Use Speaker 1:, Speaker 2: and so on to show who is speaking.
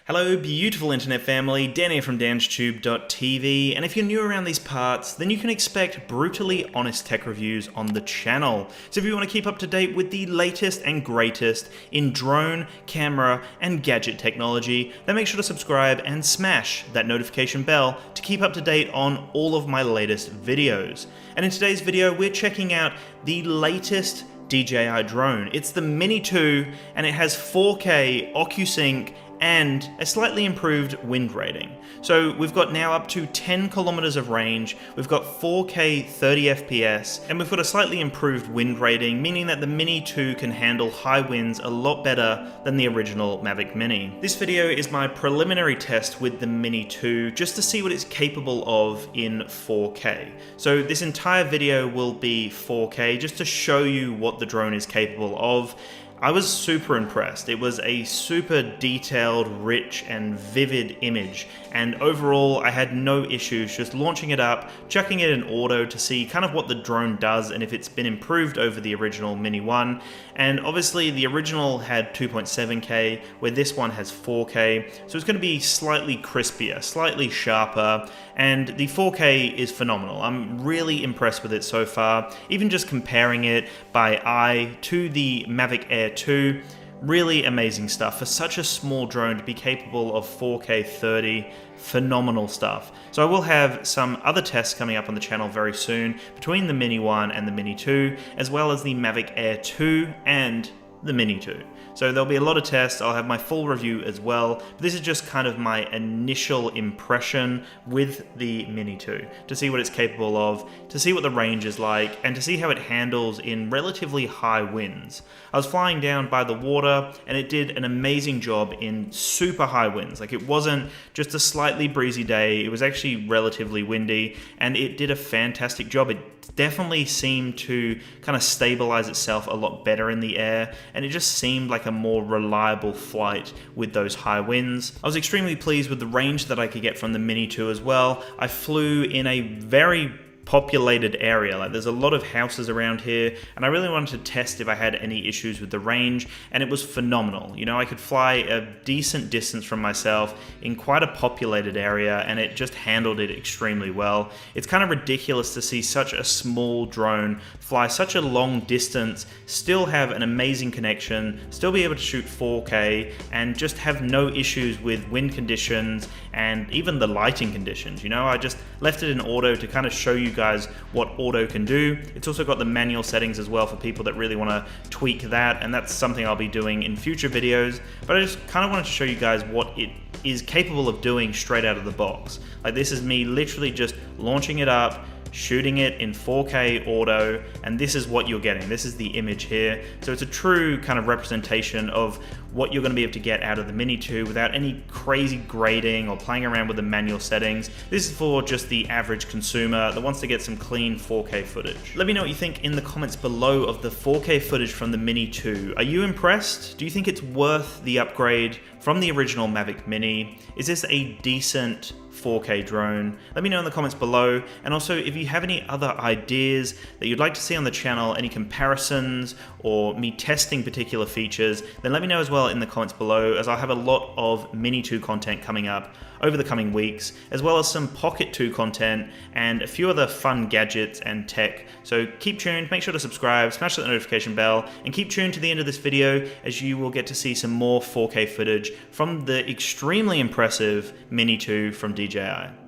Speaker 1: Hello beautiful internet family, Dan here from danstube.tv, and if you're new around these parts, then you can expect brutally honest tech reviews on the channel. So if you want to keep up to date with the latest and greatest in drone, camera, and gadget technology, then make sure to subscribe and smash that notification bell to keep up to date on all of my latest videos. And in today's video, we're checking out the latest DJI drone. It's the Mini 2, and it has 4K OcuSync and a slightly improved wind rating. So we've got now up to 10 kilometers of range, we've got 4K 30 FPS, and we've got a slightly improved wind rating, meaning that the Mini 2 can handle high winds a lot better than the original Mavic Mini. This video is my preliminary test with the Mini 2, just to see what it's capable of in 4K. So this entire video will be 4K, just to show you what the drone is capable of. I was super impressed. It was a super detailed, rich, and vivid image, and overall I had no issues just launching it up, chucking it in auto to see kind of what the drone does and if it's been improved over the original Mini 1. And obviously the original had 2.7K, where this one has 4K, so it's going to be slightly crispier, slightly sharper, and the 4K is phenomenal. I'm really impressed with it so far, even just comparing it by eye to the Mavic Air 2. Really amazing stuff. For such a small drone to be capable of 4K 30, phenomenal stuff. So I will have some other tests coming up on the channel very soon between the Mini 1 and the Mini 2, as well as the Mavic Air 2 and the Mini 2. So there'll be a lot of tests. I'll have my full review as well. But this is just kind of my initial impression with the Mini 2, to see what it's capable of, to see what the range is like, and to see how it handles in relatively high winds. I was flying down by the water, and it did an amazing job in super high winds. Like, it wasn't just a slightly breezy day, it was actually relatively windy, and it did a fantastic job. It definitely seemed to kind of stabilize itself a lot better in the air, and it just seemed like a more reliable flight with those high winds. I was extremely pleased with the range that I could get from the Mini 2 as well. I flew in a very populated area. Like, there's a lot of houses around here, and I really wanted to test if I had any issues with the range, and it was phenomenal. You know, I could fly a decent distance from myself in quite a populated area, and it just handled it extremely well. It's kind of ridiculous to see such a small drone fly such a long distance, still have an amazing connection, still be able to shoot 4K, and just have no issues with wind conditions and even the lighting conditions. You know, I just left it in auto to kind of show you guys what auto can do. It's also got the manual settings as well for people that really want to tweak that, and that's something I'll be doing in future videos. But I just kind of wanted to show you guys what it is capable of doing straight out of the box. Like, this is me literally just launching it up, shooting it in 4K auto, and this is what you're getting. This is the image here. So it's a true kind of representation of what you're going to be able to get out of the Mini 2 without any crazy grading or playing around with the manual settings. This is for just the average consumer that wants to get some clean 4K footage. Let me know what you think in the comments below of the 4K footage from the Mini 2. Are you impressed? Do you think it's worth the upgrade from the original Mavic Mini? Is this a decent 4K drone? Let me know in the comments below, and also if you have any other ideas that you'd like to see on the channel, any comparisons or me testing particular features, then let me know as well in the comments below, as I'll have a lot of Mini 2 content coming up over the coming weeks, as well as some Pocket 2 content and a few other fun gadgets and tech. So keep tuned, make sure to subscribe, smash that notification bell, and keep tuned to the end of this video, as you will get to see some more 4K footage from the extremely impressive Mini 2 from DJI.